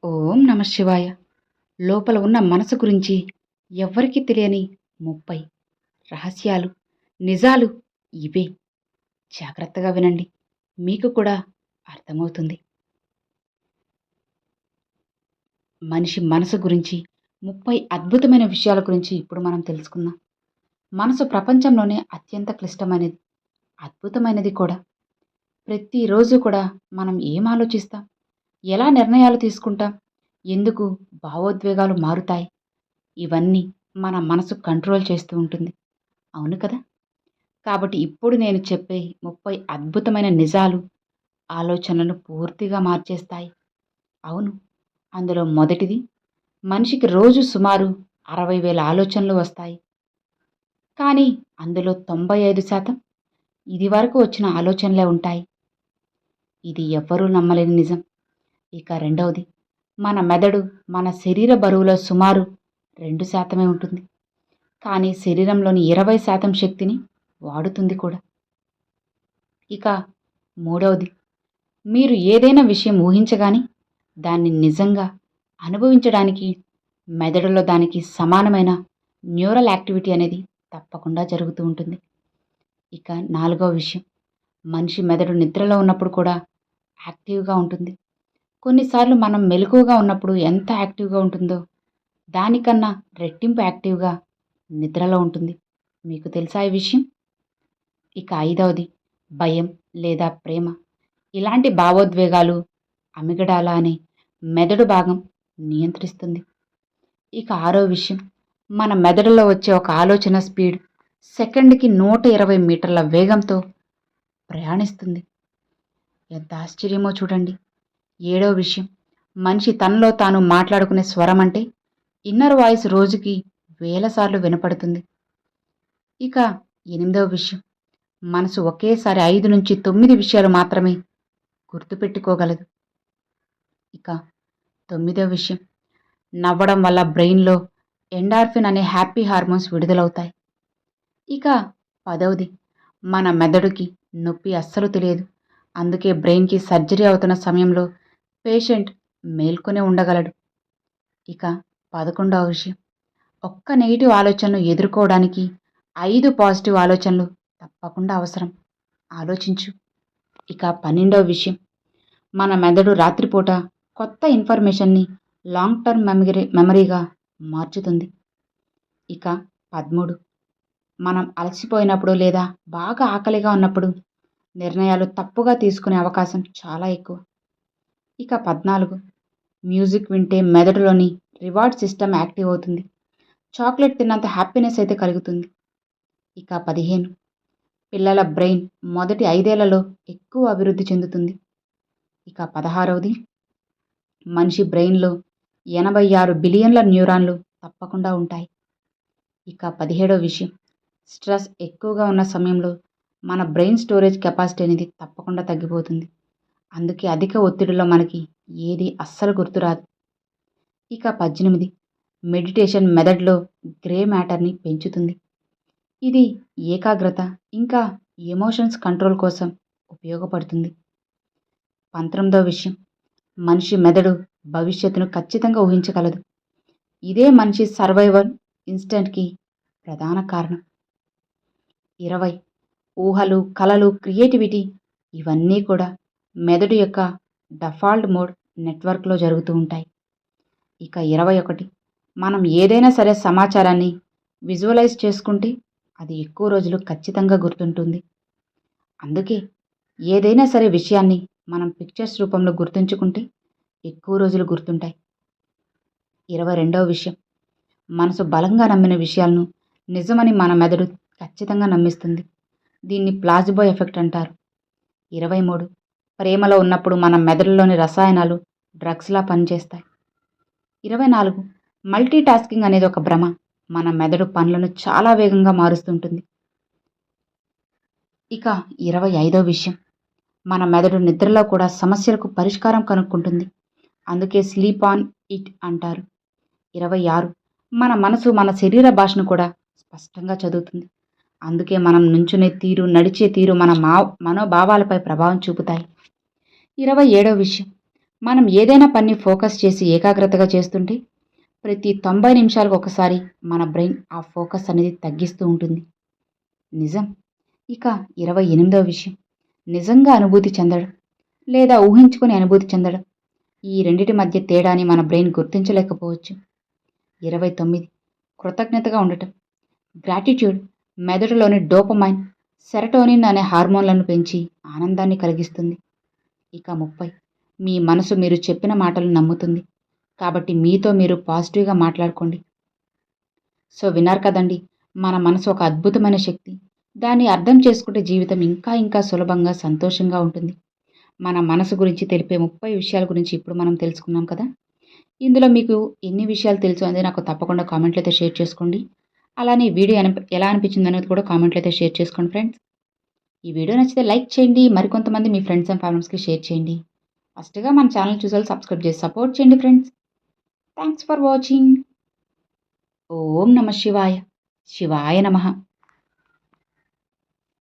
ఓం నమ శివాయ. లోపల ఉన్న మనసు గురించి ఎవ్వరికీ తెలియని 30 రహస్యాలు, నిజాలు ఇవే. జాగ్రత్తగా వినండి. మీకు కూడా అర్థమవుతుంది. మనిషి మనసు గురించి 30 అద్భుతమైన విషయాల గురించి ఇప్పుడు మనం తెలుసుకుందాం. మనసు ప్రపంచంలోనే అత్యంత క్లిష్టమైనది, అద్భుతమైనది కూడా. ప్రతిరోజు కూడా మనం ఏం ఆలోచిస్తాం, ఎలా నిర్ణయాలు తీసుకుంటాం, ఎందుకు భావోద్వేగాలు మారుతాయి, ఇవన్నీ మన మనసు కంట్రోల్ చేస్తూ ఉంటుంది. అవును కదా? కాబట్టి ఇప్పుడు నేను చెప్పే 30 అద్భుతమైన నిజాలు ఆలోచనలను పూర్తిగా మార్చేస్తాయి. అవును, అందులో మొదటిది, మనిషికి రోజు సుమారు 60,000 ఆలోచనలు వస్తాయి. కానీ అందులో 95% ఇది వరకు వచ్చిన ఆలోచనలే ఉంటాయి. ఇది ఎవ్వరూ నమ్మలేని నిజం. ఇక రెండవది, మన మెదడు మన శరీర బరువులో సుమారు 2% ఉంటుంది. కానీ శరీరంలోని 20% శక్తిని వాడుతుంది కూడా. ఇక మూడవది, మీరు ఏదైనా విషయం ఊహించగానే దాన్ని నిజంగా అనుభవించడానికి మెదడులో దానికి సమానమైన న్యూరల్ యాక్టివిటీ అనేది తప్పకుండా జరుగుతూ ఉంటుంది. ఇక నాలుగవ విషయం, మనిషి మెదడు నిద్రలో ఉన్నప్పుడు కూడా యాక్టివ్గా ఉంటుంది. కొన్నిసార్లు మనం మెలకువగా ఉన్నప్పుడు ఎంత యాక్టివ్గా ఉంటుందో దానికన్నా రెట్టింపు యాక్టివ్గా నిద్రలో ఉంటుంది. మీకు తెలుసా ఈ విషయం? ఇక ఐదవది, భయం లేదా ప్రేమ ఇలాంటి భావోద్వేగాలు అమిగడాలా అనే మెదడు భాగం నియంత్రిస్తుంది. ఇక ఆరో విషయం, మన మెదడులో వచ్చే ఒక ఆలోచన స్పీడ్ సెకండ్కి 120 మీటర్ల వేగంతో ప్రయాణిస్తుంది. ఎంత ఆశ్చర్యమో చూడండి. ఏడో విషయం, మనిషి తనలో తాను మాట్లాడుకునే స్వరం అంటే ఇన్నర్ వాయిస్ రోజుకి వేల సార్లు వినపడుతుంది. ఇక ఎనిమిదవ విషయం, మనసు ఒకేసారి 5 నుంచి 9 విషయాలు మాత్రమే గుర్తుపెట్టుకోగలదు. ఇక తొమ్మిదవ విషయం, నవ్వడం వల్ల బ్రెయిన్లో ఎండార్ఫిన్ అనే హ్యాపీ హార్మోన్స్ విడుదలవుతాయి. ఇక పదవది, మన మెదడుకి నొప్పి అస్సలు తెలియదు. అందుకే బ్రెయిన్కి సర్జరీ అవుతున్న సమయంలో పేషెంట్ మేల్కొనే ఉండగలడు. ఇక 11వ విషయం, ఒక్క నెగిటివ్ ఆలోచనను ఎదుర్కోవడానికి 5 పాజిటివ్ ఆలోచనలు తప్పకుండా అవసరం. ఆలోచించు. ఇక 12వ విషయం, మన మెదడు రాత్రిపూట కొత్త ఇన్ఫర్మేషన్ని లాంగ్ టర్మ్ మెమరీగా మార్చుతుంది. ఇక 13, మనం అలసిపోయినప్పుడు లేదా బాగా ఆకలిగా ఉన్నప్పుడు నిర్ణయాలు తప్పుగా తీసుకునే అవకాశం చాలా ఎక్కువ. ఇక 14, మ్యూజిక్ వింటే మెదడులోని రివార్డ్ సిస్టమ్ యాక్టివ్ అవుతుంది. చాక్లెట్ తిన్నంత హ్యాపీనెస్ అయితే కలుగుతుంది. ఇక 15, పిల్లల బ్రెయిన్ మొదటి 5 ఏళ్లలో ఎక్కువ అభివృద్ధి చెందుతుంది. ఇక 16వది, మనిషి బ్రెయిన్లో 86 బిలియన్ల న్యూరాన్లు తప్పకుండా ఉంటాయి. ఇక 17వ విషయం, స్ట్రెస్ ఎక్కువగా ఉన్న సమయంలో మన బ్రెయిన్ స్టోరేజ్ కెపాసిటీ అనేది తప్పకుండా తగ్గిపోతుంది. అందుకే అధిక ఒత్తిడిలో మనకి ఏది అస్సలు గుర్తురాదు. ఇక 18, మెడిటేషన్ మెదడులో గ్రే మ్యాటర్ని పెంచుతుంది. ఇది ఏకాగ్రత ఇంకా ఎమోషన్స్ కంట్రోల్ కోసం ఉపయోగపడుతుంది. 19వ విషయం, మనిషి మెదడు భవిష్యత్తును ఖచ్చితంగా ఊహించగలదు. ఇదే మనిషి సర్వైవల్ ఇన్స్టెంట్కి ప్రధాన కారణం. 20, ఊహలు, కలలు, క్రియేటివిటీ ఇవన్నీ కూడా మెదడు యొక్క డెఫాల్ట్ మోడ్ నెట్వర్క్లో జరుగుతూ ఉంటాయి. ఇక 21, మనం ఏదైనా సరే సమాచారాన్ని విజువలైజ్ చేసుకుంటే అది ఎక్కువ రోజులు ఖచ్చితంగా గుర్తుంటుంది. అందుకే ఏదైనా సరే విషయాన్ని మనం పిక్చర్స్ రూపంలో గుర్తుంచుకుంటే ఎక్కువ రోజులు గుర్తుంటాయి. 22వ విషయం, మనసు బలంగా నమ్మిన విషయాలను నిజమని మన మెదడు ఖచ్చితంగా నమ్మిస్తుంది. దీన్ని ప్లాజిబో ఎఫెక్ట్ అంటారు. 23, ప్రేమలో ఉన్నప్పుడు మన మెదడులోని రసాయనాలు డ్రగ్స్లా పనిచేస్తాయి. 24, మల్టీ టాస్కింగ్ అనేది ఒక భ్రమ. మన మెదడు పనులను చాలా వేగంగా మారుస్తుంటుంది. ఇక 25వ విషయం, మన మెదడు నిద్రలో కూడా సమస్యలకు పరిష్కారం కనుక్కుంటుంది. అందుకే స్లీప్ ఆన్ ఇట్ అంటారు. 26, మన మనసు మన శరీర భాషను కూడా స్పష్టంగా చదువుతుంది. అందుకే మనం నుంచునే తీరు, నడిచే తీరు మన మనోభావాలపై ప్రభావం చూపుతాయి. 27వ విషయం, మనం ఏదైనా పని ఫోకస్ చేసి ఏకాగ్రతగా చేస్తుంటే ప్రతి 90 నిమిషాలకు ఒకసారి మన బ్రెయిన్ ఆ ఫోకస్ అనేది తగ్గిస్తూ ఉంటుంది. నిజం. ఇక 28వ విషయం నిజంగా అనుభూతి చెందడం లేదా ఊహించుకొని అనుభూతి చెందడం. ఈ రెండిటి మధ్య తేడాని మన బ్రెయిన్ గుర్తించలేకపోవచ్చు. 29 కృతజ్ఞతగా ఉండటం. గ్రాటిట్యూడ్ మెదడులోని డోపమైన్, సెరటోనిన్ అనే హార్మోన్లను పెంచి ఆనందాన్ని కలిగిస్తుంది. ఇక 30 మీ మనసు మీరు చెప్పిన మాటలు నమ్ముతుంది. కాబట్టి మీతో మీరు పాజిటివ్‌గా మాట్లాడుకోండి. సో విన్నారు కదండీ! మన మనసు ఒక అద్భుతమైన శక్తి. దాన్ని అర్థం చేసుకుంటే జీవితం ఇంకా ఇంకా సులభంగా, సంతోషంగా ఉంటుంది. మన మనసు గురించి తెలిపే 30 విషయాల గురించి ఇప్పుడు మనం తెలుసుకున్నాం కదా! ఇందులో మీకు ఎన్ని విషయాలు తెలుసు అనేది నాకు తప్పకుండా కామెంట్‌లో అయితే షేర్ చేసుకోండి. అలానే వీడియో ఎలా అనిపించిందనేది కూడా కామెంట్‌లో అయితే షేర్ చేసుకోండి ఫ్రెండ్స్. ఈ వీడియో నచ్చితే లైక్ చేయండి. మరికొంతమంది మీ ఫ్రెండ్స్ అండ్ ఫ్యామిలీస్‌కి షేర్ చేయండి. ఫస్ట్‌గా మన ఛానల్ చూసేవాళ్ళు సబ్స్క్రైబ్ చేసి సపోర్ట్ చేయండి ఫ్రెండ్స్. Thanks for watching. ఓం నమః శివాయ. శివాయ నమః.